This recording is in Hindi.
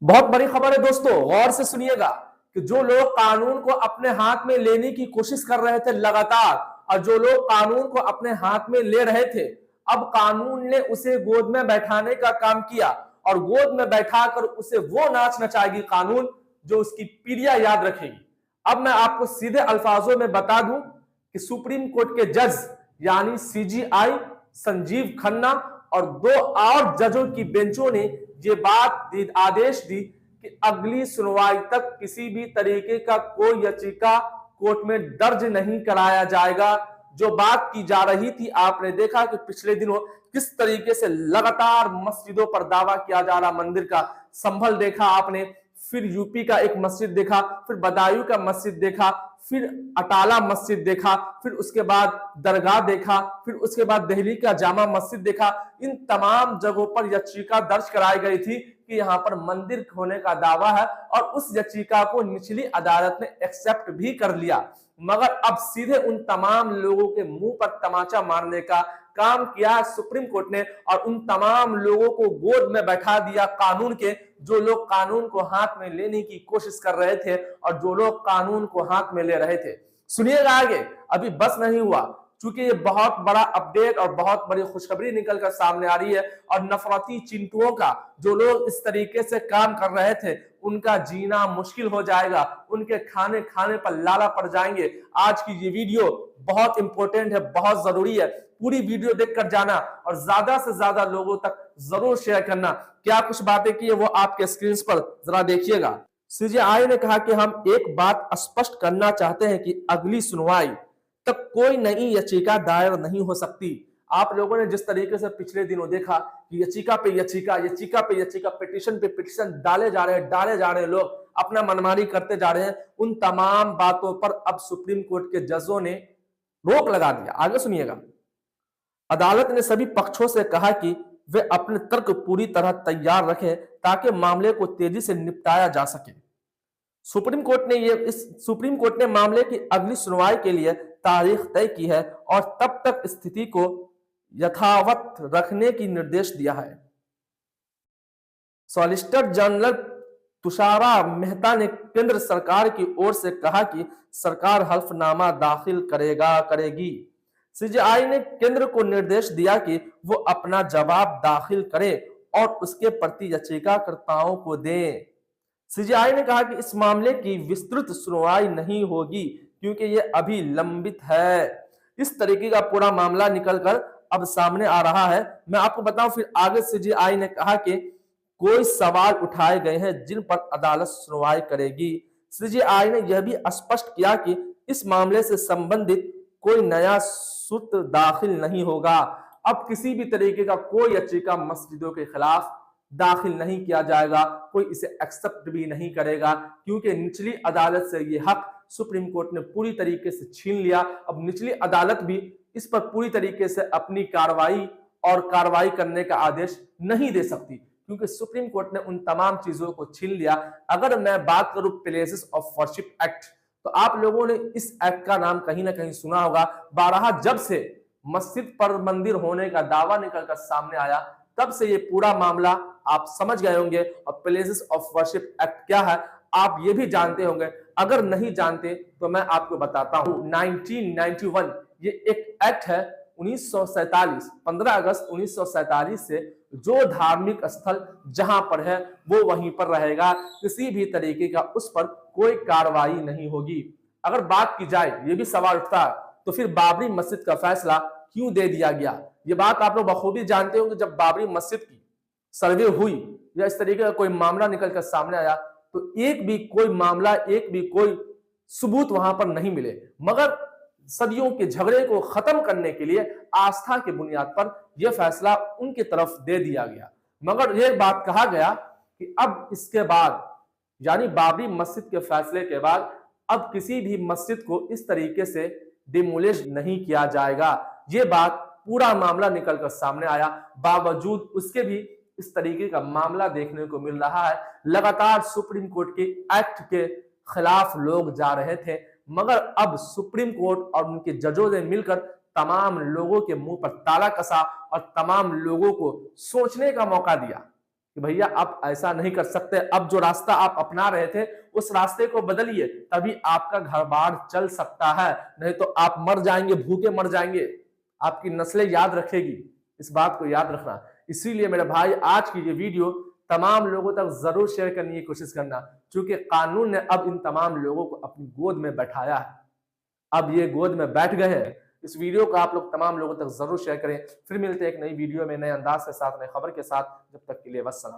बहुत बड़ी खबर है दोस्तों, गौर से सुनिएगा कि जो लोग कानून को अपने हाथ में लेने की कोशिश कर रहे थे लगातार, और जो लोग कानून को अपने हाथ में ले रहे थे, अब कानून ने उसे गोद में बैठाने का काम किया और गोद में बैठाकर उसे वो नाच नचाएगी कानून जो उसकी पीढ़ियां याद रखेगी। अब मैं आपको सीधे अल्फाजों में बता दूं कि सुप्रीम कोर्ट के जज यानी सीजीआई संजीव खन्ना और दो और जजों की बेंचों ने ये आदेश दी कि अगली सुनवाई तक किसी भी तरीके का कोई याचिका कोर्ट में दर्ज नहीं कराया जाएगा। जो बात की जा रही थी, आपने देखा कि पिछले दिनों किस तरीके से लगातार मस्जिदों पर दावा किया जा रहा, मंदिर का संभल देखा आपने, फिर यूपी का एक मस्जिद देखा, फिर बदायूं का मस्जिद देखा, फिर अटाला मस्जिद देखा, फिर उसके बाद दरगाह देखा, फिर उसके बाद दिल्ली का जामा मस्जिद देखा। इन तमाम जगहों पर याचिका दर्ज कराई गई थी कि यहां पर मंदिर होने का दावा है और उस याचिका को निचली अदालत ने एक्सेप्ट भी कर लिया। मगर अब सीधे उन तमाम लोगों के मुंह पर तमाचा मारने का काम किया सुप्रीम कोर्ट ने और उन तमाम लोगों को गोद में बैठा दिया कानून के, जो लोग कानून को हाथ में लेने की कोशिश कर रहे थे और जो लोग कानून को हाथ में ले रहे थे। सुनिएगा आगे, अभी बस नहीं हुआ, क्योंकि ये बहुत बड़ा अपडेट और बहुत बड़ी खुशखबरी निकलकर सामने आ रही है और नफरती चिंटुओं का, जो लोग इस तरीके से काम कर रहे थे, उनका जीना मुश्किल हो जाएगा, उनके खाने खाने पर लाला पड़ जाएंगे। आज की ये वीडियो बहुत इंपॉर्टेंट है, बहुत जरूरी है, पूरी वीडियो देखकर जाना और ज्यादा से ज्यादा लोगों तक जरूर शेयर करना। क्या कुछ बातें की है वो आपके स्क्रीन पर जरा देखिएगा। सीजेआई ने कहा कि हम एक बात स्पष्ट करना चाहते हैं कि अगली सुनवाई तक कोई नई याचिका दायर नहीं हो सकती। आप लोगों ने जिस तरीके से पिछले दिनों देखा कि याचिका पे याचिका, याचिका पे याचिका, पिटीशन पे पिटीशन डाले जा रहे हैं, लोग अपना मनमानी करते जा रहे हैं, उन तमाम बातों पर अब सुप्रीम कोर्ट के जजों ने रोक लगा दिया। आगे सुनिएगा। अदालत ने सभी पक्षों से कहा कि वे अपने तर्क पूरी तरह तैयार रखें ताकि मामले को तेजी से निपटाया जा सके। सुप्रीम कोर्ट ने मामले की अगली सुनवाई के लिए तारीख तय की है और तब तक स्थिति को यथावत रखने की निर्देश दिया है। सॉलिसिटर जनरल तुषारा मेहता ने केंद्र सरकार की ओर से कहा कि सरकार हल्फनामा दाखिल करेगी। सीजेआई ने केंद्र को निर्देश दिया कि वो अपना जवाब दाखिल करे और उसके प्रति याचिकाकर्ताओं को दें। सीजेआई ने कहा कि इस मामले की विस्तृत सुनवाई नहीं होगी क्योंकि ये अभी लंबित है। इस तरीके का पूरा मामला निकलकर अब सामने आ रहा है। मैं आपको बताऊं फिर आगे सीजेआई ने कहा कि कोई सवाल उठाए गए हैं जिन पर अदालत सुनवाई करेगी। सीजेआई ने यह भी स्पष्ट किया कि इस मामले से संबंधित कोई नया सूत्र दाखिल नहीं होगा। अब किसी भी तरीके का कोई याचिका मस्जिदों के खिलाफ दाखिल नहीं किया जाएगा, कोई इसे एक्सेप्ट भी नहीं करेगा क्योंकि निचली अदालत से ये हक सुप्रीम कोर्ट ने पूरी तरीके से छीन लिया। अब निचली अदालत भी इस पर पूरी तरीके से अपनी कार्रवाई करने का आदेश नहीं दे सकती क्योंकि सुप्रीम कोर्ट ने उन तमाम चीजों को छीन लिया। अगर मैं बात करूं प्लेसेस ऑफ वर्शिप एक्ट, तो आप लोगों ने इस एक्ट का नाम कहीं ना कहीं सुना होगा। बारहा जब से मस्जिद पर मंदिर होने का दावा निकलकर सामने आया, तब से ये पूरा मामला आप समझ गए होंगे। और प्लेसेस ऑफ वर्शिप एक्ट क्या है आप ये भी जानते होंगे। अगर नहीं जानते तो मैं आपको बताता हूं। 1991 ये एक एक्ट है 1947, 15 अगस्त 1947 से जो धार्मिक स्थल जहां पर है वो वहीं पर रहेगा, किसी भी तरीके का उस पर कोई कार्रवाई नहीं होगी। अगर बात की जाए, ये भी सवाल उठता है, तो फिर बाबरी मस्जिद का फैसला क्यों दे दिया गया? ये बात आप लोग बखूबी जानते होंगे। जब बाबरी मस्जिद की सर्वे हुई या इस तरीके का कोई मामला निकलकर सामने आया तो एक भी कोई सबूत वहां पर नहीं मिले, मगर सदियों के झगड़े को खत्म करने के लिए आस्था की बुनियाद पर यह फैसला उनकी तरफ दे दिया गया। मगर यह बात कहा गया कि अब इसके बाद, यानी बाबरी मस्जिद के फैसले के बाद, अब किसी भी मस्जिद को इस तरीके से डिमोलिश नहीं किया जाएगा। ये बात पूरा मामला निकलकर सामने आया। बावजूद उसके भी इस तरीके का मामला देखने को मिल रहा है। लगातार सुप्रीम कोर्ट के एक्ट के खिलाफ लोग जा रहे थे, मगर अब सुप्रीम कोर्ट और उनके जजों ने मिलकर तमाम लोगों के मुंह पर ताला कसा और तमाम लोगों को सोचने का मौका दिया कि भैया आप ऐसा नहीं कर सकते, अब जो रास्ता आप अपना रहे थे उस रास्ते को बदलिए, तभी आपका घर बार चल सकता है, नहीं तो आप मर जाएंगे, भूखे मर जाएंगे, आपकी नस्लें याद रखेगी। इस बात को याद रखना। इसीलिए मेरे भाई आज की ये वीडियो तमाम लोगों तक जरूर शेयर करने की कोशिश करना, क्योंकि कानून ने अब इन तमाम लोगों को अपनी गोद में बैठाया है, अब ये गोद में बैठ गए हैं। इस वीडियो को आप लोग तमाम लोगों तक जरूर शेयर करें। फिर मिलते हैं एक नई वीडियो में, नए अंदाज के साथ, नई खबर के साथ। जब तक के लिए वस्सलाम।